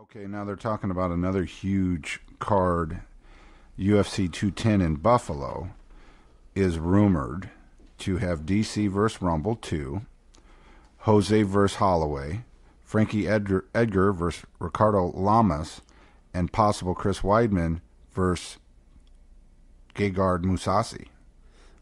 Okay, now they're talking about another huge card. UFC 210 in Buffalo is rumored to have DC versus Rumble 2, Jose versus Holloway, Frankie Edgar versus Ricardo Lamas, and possible Chris Weidman versus Gegard Mousassi.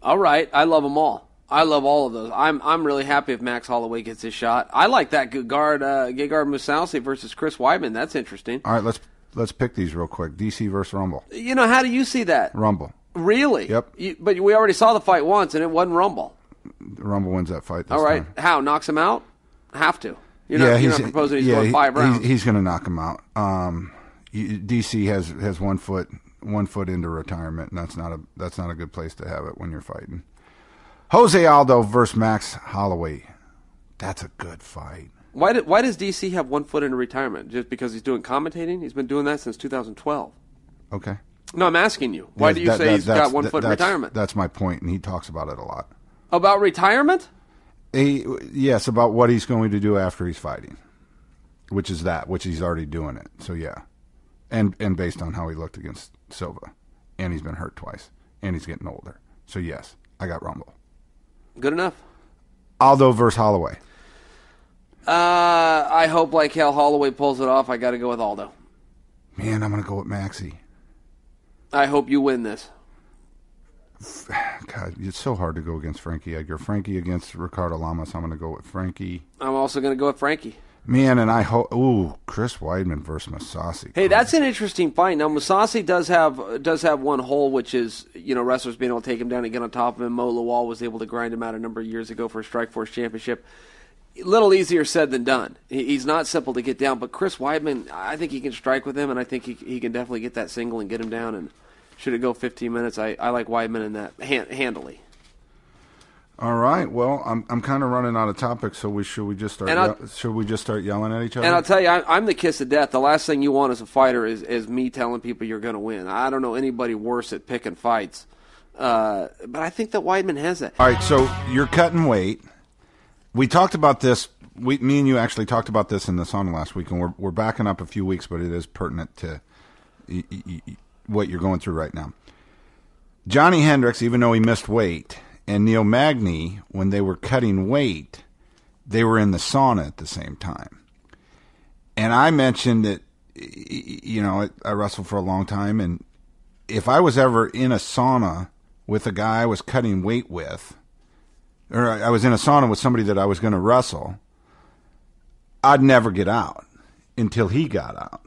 All right, I love them all. I love all of those. I'm really happy if Max Holloway gets his shot. I like that Gegard Mousassi versus Chris Weidman. That's interesting. All right, let's pick these real quick. DC versus Rumble. You know, how do you see that? Rumble. Really? Yep. But we already saw the fight once, and it wasn't Rumble. Rumble wins that fight this all right. time. How? Knocks him out? Have to. You're not proposing he's going 5 rounds. He's going to knock him out. DC has 1 foot into retirement, and that's not a good place to have it when you're fighting. Jose Aldo versus Max Holloway. That's a good fight. Why does DC have 1 foot into retirement? Just because he's doing commentating? He's been doing that since 2012. Okay. No, I'm asking you. Why do you say he's got 1 foot in retirement? That's my point, and he talks about it a lot. About retirement? Yes, about what he's going to do after he's fighting, which he's already doing it. So, yeah. And based on how he looked against Silva. And he's been hurt twice. And he's getting older. So, yes, I got Rumble. Good enough. Aldo versus Holloway. I hope like hell Holloway pulls it off. I got to go with Aldo. Man, I'm going to go with Maxie. I hope you win this. God, it's so hard to go against Frankie Edgar. Frankie against Ricardo Lamas. I'm going to go with Frankie. I'm also going to go with Frankie. Man, and I hope... Ooh, Chris Weidman versus Mousassi. Hey, that's an interesting fight. Now, Mousassi does have one hole, which is, wrestlers being able to take him down and get on top of him. Mo Lawal was able to grind him out a number of years ago for a Strikeforce championship. A little easier said than done. He's not simple to get down, but Chris Weidman, I think he can strike with him, and I think he can definitely get that single and get him down. And should it go 15 minutes, I like Weidman in that handily. All right. Well, I'm kind of running out of topics, so should we just start yelling at each other? And I'll tell you, I'm the kiss of death. The last thing you want as a fighter is me telling people you're going to win. I don't know anybody worse at picking fights, but I think that Weidman has that. All right. So you're cutting weight. We talked about this. Me and you actually talked about this in the Sonnen last week, and we're backing up a few weeks, but it is pertinent to what you're going through right now. Johnny Hendricks, even though he missed weight, and Neil Magny, when they were cutting weight, they were in the sauna at the same time. And I mentioned that, I wrestled for a long time, and if I was ever in a sauna with a guy I was cutting weight with, or I was in a sauna with somebody that I was going to wrestle, I'd never get out until he got out.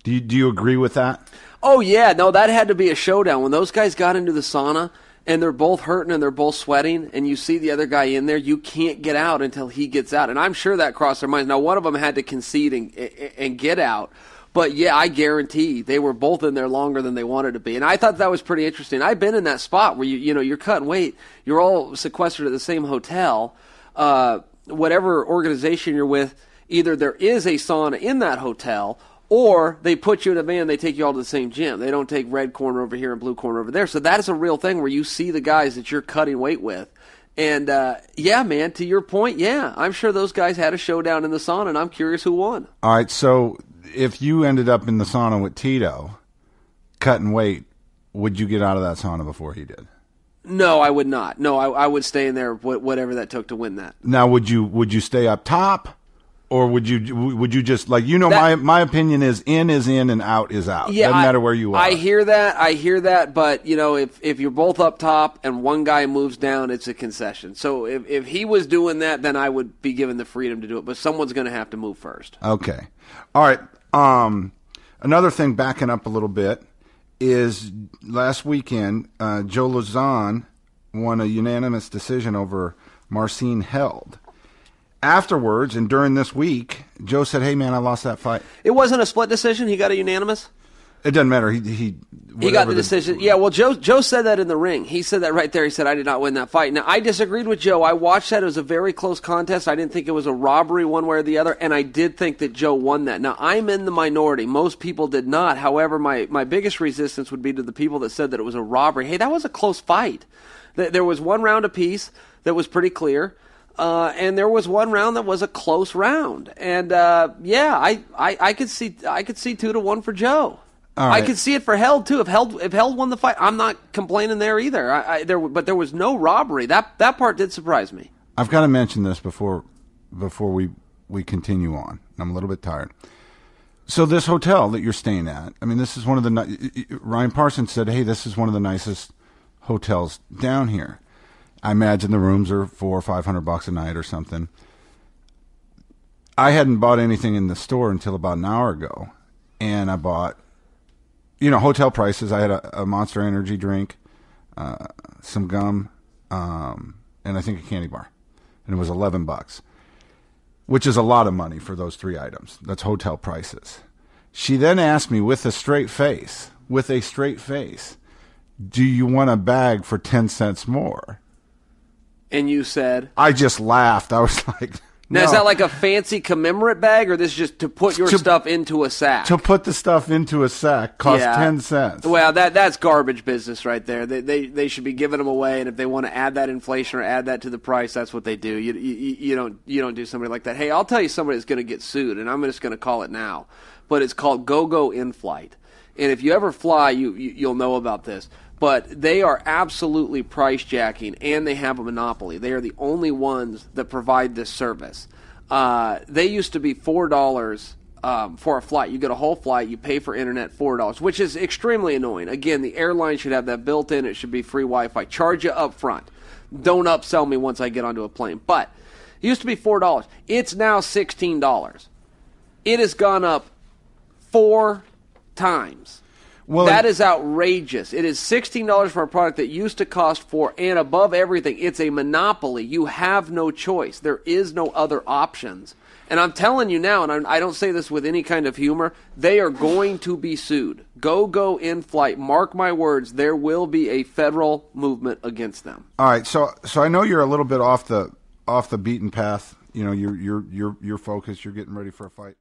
Do you agree with that? Oh, yeah. No, that had to be a showdown. When those guys got into the sauna, and they're both hurting and they're both sweating, and you see the other guy in there, you can't get out until he gets out. And I'm sure that crossed their minds. Now, one of them had to concede and get out. But, yeah, I guarantee they were both in there longer than they wanted to be. And I thought that was pretty interesting. I've been in that spot where, you're cutting weight. You're all sequestered at the same hotel. Whatever organization you're with, either there is a sauna in that hotel, or they put you in a van, they take you all to the same gym. They don't take red corner over here and blue corner over there. So that is a real thing where you see the guys that you're cutting weight with. And, yeah, man, to your point, yeah, I'm sure those guys had a showdown in the sauna, and I'm curious who won. All right, so if you ended up in the sauna with Tito cutting weight, would you get out of that sauna before he did? No, I would not. No, I would stay in there, whatever that took to win that. Now, would you stay up top? Or would you just, my opinion is in and out is out. Yeah, doesn't matter where you are. I hear that, but, if you're both up top and one guy moves down, it's a concession. So if he was doing that, then I would be given the freedom to do it. But someone's going to have to move first. Okay. All right. Another thing, backing up a little bit, is last weekend, Joe Lauzon won a unanimous decision over Marcin Held. Afterwards, and during this week, Joe said, "Hey, man, I lost that fight." It wasn't a split decision. He got a unanimous. It doesn't matter. He got the decision. Yeah, well, Joe said that in the ring. He said that right there. He said, "I did not win that fight." Now, I disagreed with Joe. I watched that. It was a very close contest. I didn't think it was a robbery one way or the other, and I did think that Joe won that. Now, I'm in the minority. Most people did not. However, my biggest resistance would be to the people that said that it was a robbery. Hey, that was a close fight. There was one round apiece that was pretty clear. And there was one round that was a close round. And I could see 2-1 for Joe. Right. I could see it for Held too. If Held won the fight, I'm not complaining there either. But there was no robbery. That part did surprise me. I've got to mention this before we continue on. I'm a little bit tired. So this hotel that you're staying at, I mean, this is one of the Ryan Parsons said, "Hey, this is one of the nicest hotels down here." I imagine the rooms are $400 or $500 a night or something. I hadn't bought anything in the store until about an hour ago, and I bought, hotel prices. I had a Monster Energy drink, some gum, and I think a candy bar, and it was $11, which is a lot of money for those 3 items. That's hotel prices. She then asked me with a straight face, "Do you want a bag for 10 cents more?" And you said? I just laughed. I was like, "Now, no. Is that like a fancy commemorate bag, or this is just to put your stuff into a sack?" To put the stuff into a sack costs 10 cents. Well, that's garbage business right there. They should be giving them away, and if they want to add that inflation or add that to the price, that's what they do. You don't do somebody like that. Hey, I'll tell you somebody that's going to get sued, and I'm just going to call it now. But it's called Go-Go In-Flight. And if you ever fly, you'll know about this. But they are absolutely price jacking, and they have a monopoly. They are the only ones that provide this service. They used to be $4 for a flight. You get a whole flight, you pay for internet $4, which is extremely annoying. Again, the airline should have that built in. It should be free Wi-Fi. Charge you up front. Don't upsell me once I get onto a plane. But it used to be $4. It's now $16. It has gone up 4 times. Well, that is outrageous. It is $16 for a product that used to cost $4, and above everything, it's a monopoly. You have no choice. There is no other options. And I'm telling you now, and I don't say this with any kind of humor, they are going to be sued. Go In-Flight. Mark my words, there will be a federal movement against them. All right, so I know you're a little bit off the beaten path. You're focused. You're getting ready for a fight.